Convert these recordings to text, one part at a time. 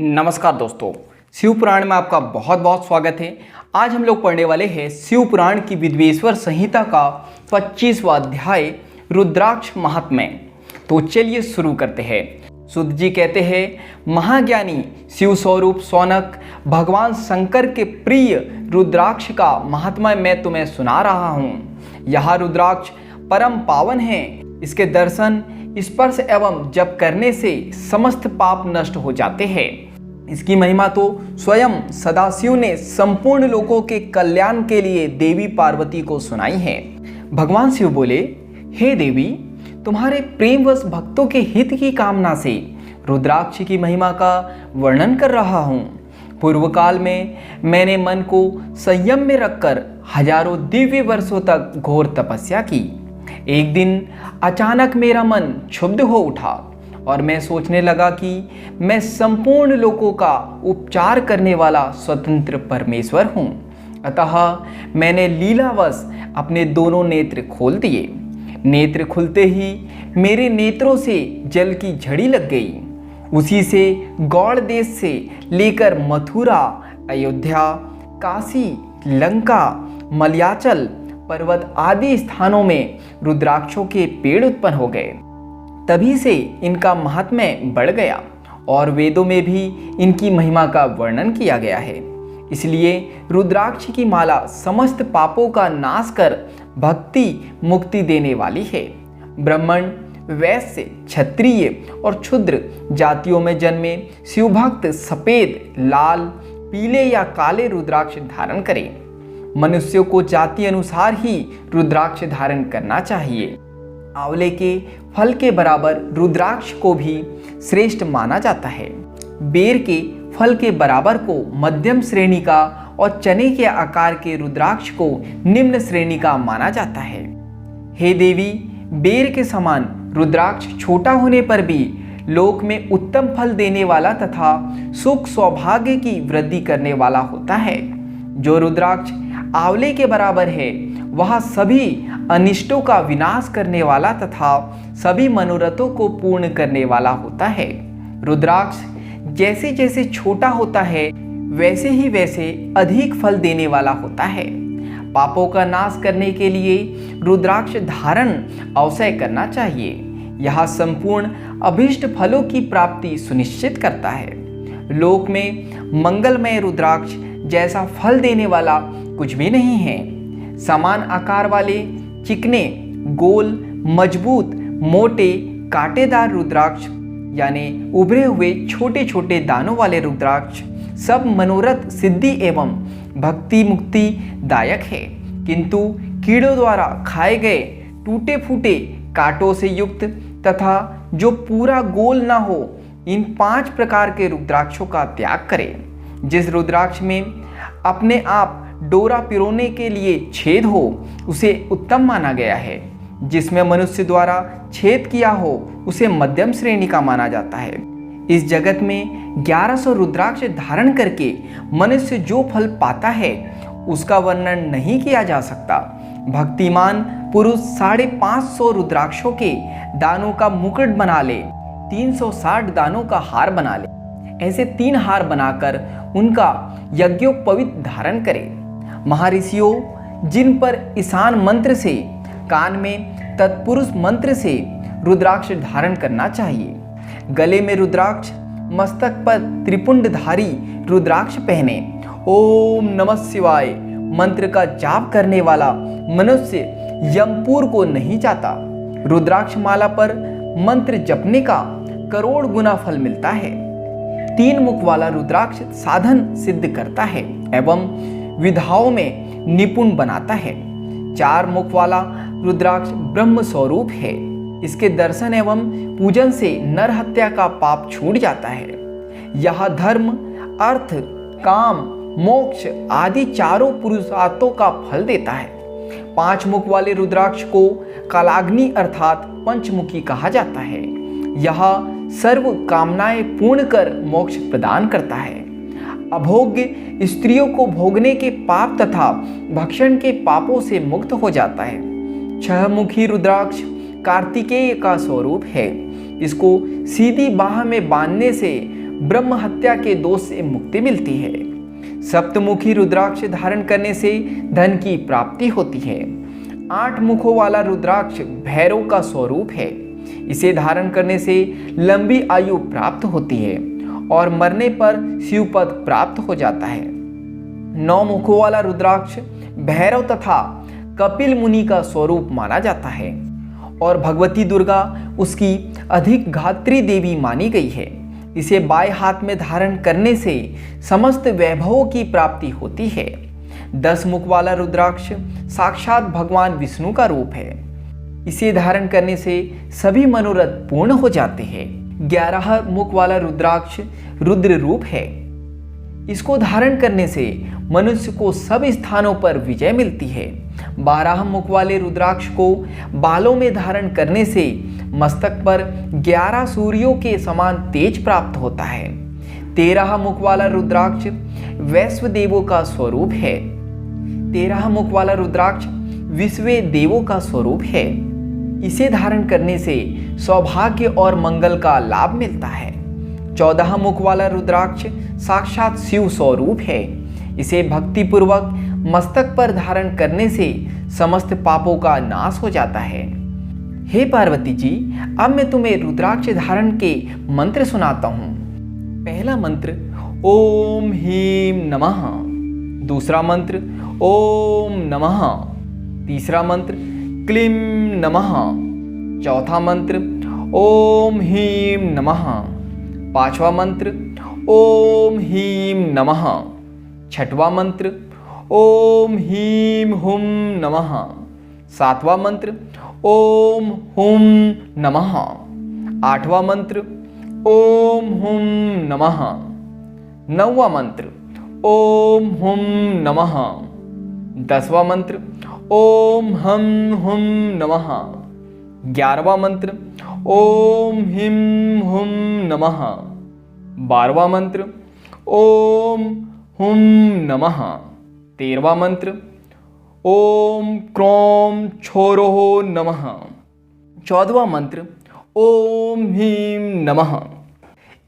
नमस्कार दोस्तों, शिव पुराण में आपका बहुत बहुत स्वागत है। आज हम लोग पढ़ने वाले हैं शिव पुराण की विद्वेश्वर संहिता का 25वां अध्याय रुद्राक्ष महात्म्य। तो चलिए शुरू करते हैं। सुत जी कहते हैं, महाज्ञानी शिव स्वरूप सौनक भगवान शंकर के प्रिय रुद्राक्ष का महात्म्य मैं तुम्हें सुना रहा हूँ। यह रुद्राक्ष परम पावन है। इसके दर्शन, स्पर्श एवं जप करने से समस्त पाप नष्ट हो जाते हैं। इसकी महिमा तो स्वयं सदाशिव ने संपूर्ण लोगों के कल्याण के लिए देवी पार्वती को सुनाई है। भगवान शिव बोले, हे देवी, तुम्हारे प्रेमवश भक्तों के हित की कामना से रुद्राक्ष की महिमा का वर्णन कर रहा हूँ। पूर्व काल में मैंने मन को संयम में रखकर हजारों दिव्य वर्षों तक घोर तपस्या की। एक दिन अचानक मेरा मन क्षुब्ध हो उठा और मैं सोचने लगा कि मैं संपूर्ण लोकों का उपचार करने वाला स्वतंत्र परमेश्वर हूँ। अतः मैंने लीलावश अपने दोनों नेत्र खोल दिए। नेत्र खुलते ही मेरे नेत्रों से जल की झड़ी लग गई। उसी से गौड़ देश से लेकर मथुरा, अयोध्या, काशी, लंका, मलयाचल पर्वत आदि स्थानों में रुद्राक्षों के पेड़ उत्पन्न हो गए। तभी से इनका महात्म्य बढ़ गया और वेदों में भी इनकी महिमा का वर्णन किया गया है। इसलिए रुद्राक्ष की माला समस्त पापों का नाश कर भक्ति मुक्ति देने वाली है। ब्राह्मण, वैश्य, क्षत्रिय और क्षुद्र जातियों में जन्मे शिवभक्त सफेद, लाल, पीले या काले रुद्राक्ष धारण करें। मनुष्यों को जाति अनुसार ही रुद्राक्ष धारण करना चाहिए। आंवले के फल के बराबर रुद्राक्ष को भी श्रेष्ठ माना जाता है। बेर के फल के बराबर को मध्यम श्रेणी का और चने के आकार के रुद्राक्ष को निम्न श्रेणी का माना जाता है। हे देवी, बेर के समान रुद्राक्ष छोटा होने पर भी लोक में उत्तम फल देने वाला तथा सुख सौभाग्य की वृद्धि करने वाला होता है। जो रुद्राक्ष आंवले के बराबर है वह सभी अनिष्टों का विनाश करने वाला तथा सभी मनोरथों को पूर्ण करने वाला होता है। रुद्राक्ष जैसे जैसे छोटा होता है वैसे ही वैसे अधिक फल देने वाला होता है। पापों का नाश करने के लिए रुद्राक्ष धारण अवश्य करना चाहिए। यह संपूर्ण अभीष्ट फलों की प्राप्ति सुनिश्चित करता है। लोक में मंगलमय रुद्राक्ष जैसा फल देने वाला कुछ भी नहीं है। समान आकार वाले, चिकने, गोल, मजबूत, मोटे, कांटेदार रुद्राक्ष यानी उभरे हुए छोटे छोटे दानों वाले रुद्राक्ष सब मनोरथ सिद्धि एवं भक्ति मुक्ति दायक है। किंतु कीड़ों द्वारा खाए गए टूटे फूटे कांटों से युक्त तथा जो पूरा गोल ना हो, इन 5 प्रकार के रुद्राक्षों का त्याग करें। जिस रुद्राक्ष में अपने आप डोरा पिरोने के लिए छेद हो उसे उत्तम माना गया है। जिसमें मनुष्य द्वारा छेद किया हो उसे मध्यम श्रेणी का माना जाता है। इस जगत में 1100 रुद्राक्ष धारण करके मनुष्य जो फल पाता है उसका वर्णन नहीं किया जा सकता। भक्तिमान पुरुष 550 रुद्राक्षों के दानों का मुकुट बना ले, 360 दानों का हार बना ले। ऐसे 3 हार बनाकर उनका यज्ञोपवीत धारण करे। महर्षियों, जिन पर ईशान मंत्र से, कान में तत्पुरुष मंत्र से रुद्राक्ष धारण करना चाहिए। गले में रुद्राक्ष, मस्तक पर त्रिपुंडधारी रुद्राक्ष पहने। ओम नमः शिवाय मंत्र का जाप करने वाला मनुष्य यमपुर को नहीं जाता। रुद्राक्ष माला पर मंत्र जपने का करोड़ गुना फल मिलता है। 3 मुख वाला रुद्राक्ष साधन सिद्ध करता है एवं विधाओं में निपुण बनाता है। 4 मुख वाला रुद्राक्ष ब्रह्म स्वरूप है। इसके दर्शन एवं पूजन से नर हत्या का पाप छूट जाता है। यह धर्म, अर्थ, काम, मोक्ष आदि 4 पुरुषार्थों का फल देता है। 5 मुख वाले रुद्राक्ष को कालाग्नि अर्थात पंचमुखी कहा जाता है। यह सर्व कामनाएं पूर्ण कर मोक्ष प्रदान करता है। अभोग्य स्त्रियों को भोगने के पाप तथा भक्षण के पापों से मुक्त हो जाता है। 6 मुखी रुद्राक्ष कार्तिकेय का स्वरूप है। इसको सीधी बाह में बांधने से ब्रह्म हत्या के दोष से मुक्ति मिलती है। सप्तमुखी रुद्राक्ष धारण करने से धन की प्राप्ति होती है। 8 मुखों वाला रुद्राक्ष भैरव का स्वरूप है। इसे धारण करने से लंबी आयु प्राप्त होती है और मरने पर शिवपद प्राप्त हो जाता है। 9 मुखों वाला रुद्राक्ष भैरव तथा कपिल मुनि का स्वरूप माना जाता है और भगवती दुर्गा उसकी अधिक घात्री देवी मानी गई है। इसे बाएं हाथ में धारण करने से समस्त वैभवों की प्राप्ति होती है। 10 मुख वाला रुद्राक्ष साक्षात भगवान विष्णु का रूप है। इसे धारण करने से सभी मनोरथ पूर्ण हो जाते हैं। 11 मुख वाला रुद्राक्ष रुद्र रूप है। इसको धारण करने से मनुष्य को सब स्थानों पर विजय मिलती है। 12 मुख वाले रुद्राक्ष को बालों में धारण करने से मस्तक पर 11 सूर्यों के समान तेज प्राप्त होता है। 13 मुख वाला रुद्राक्ष वैश्व देवों का स्वरूप है। 13 मुख वाला रुद्राक्ष विश्व देवों का स्वरूप है। इसे धारण करने से सौभाग्य और मंगल का लाभ मिलता है। 14 मुख वाला रुद्राक्ष साक्षात शिव स्वरूप है। इसे भक्ति पूर्वक मस्तक पर धारण करने से समस्त पापों का नाश हो जाता है। हे पार्वती जी, अब मैं तुम्हें रुद्राक्ष धारण के मंत्र सुनाता हूँ। पहला मंत्र ओम ह्रीं नमः। दूसरा मंत्र ओम नमः। तीसरा मंत्र क्लीं नमः। चौथा मंत्र ओम ह्रीं नमः। पांचवा मंत्र ओम ह्रीं नमः। छठवां मंत्र ओम ह्रीं हुं नमः। सातवां मंत्र ओम हुं नमः। आठवां मंत्र ओम हुं नमः। नौवां मंत्र ओम हुं नमः। 10वां मंत्र ओम हं हुं नमः। 11वां मंत्र ओम ह्रीं हुं नमः। 12वां मंत्र ओम हुं नमः। 13वां मंत्र ओम क्रोम छोरोः नमः। 14वां मंत्र ओम ह्रीं नमः।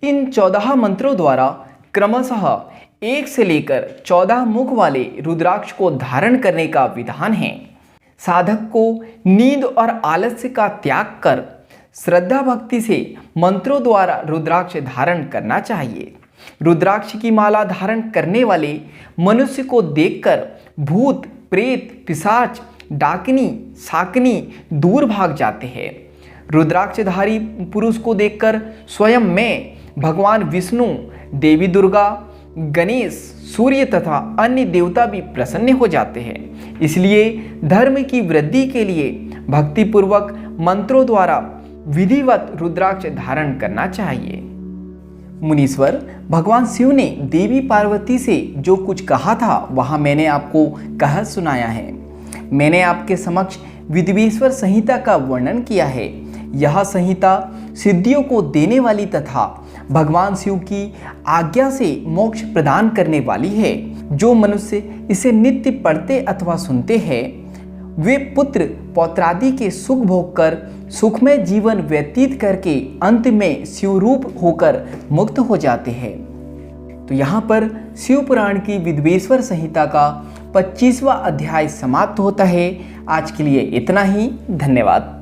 इन 14 मंत्रों द्वारा क्रमशः 1 से लेकर 14 मुख वाले रुद्राक्ष को धारण करने का विधान है। साधक को नींद और आलस्य का त्याग कर श्रद्धा भक्ति से मंत्रों द्वारा रुद्राक्ष धारण करना चाहिए। रुद्राक्ष की माला धारण करने वाले मनुष्य को देखकर भूत, प्रेत, पिशाच, डाकिनी, शाकिनी दूर भाग जाते हैं। रुद्राक्षधारी पुरुष को देखकर स्वयं मैं, भगवान विष्णु, देवी दुर्गा, गणेश, सूर्य तथा अन्य देवता भी प्रसन्न हो जाते हैं। इसलिए धर्म की वृद्धि के लिए भक्तिपूर्वक मंत्रों द्वारा विधिवत रुद्राक्ष धारण करना चाहिए। मुनीश्वर, भगवान शिव ने देवी पार्वती से जो कुछ कहा था वह मैंने आपको कह सुनाया है। मैंने आपके समक्ष विद्वेश्वर संहिता का वर्णन किया है। यह संहिता सिद्धियों को देने वाली तथा भगवान शिव की आज्ञा से मोक्ष प्रदान करने वाली है। जो मनुष्य इसे नित्य पढ़ते अथवा सुनते हैं वे पुत्र पौत्रादि के सुख भोग कर सुखमय जीवन व्यतीत करके अंत में शिवरूप होकर मुक्त हो जाते हैं। तो यहाँ पर शिव पुराण की विद्वेश्वर संहिता का 25वां अध्याय समाप्त होता है। आज के लिए इतना ही। धन्यवाद।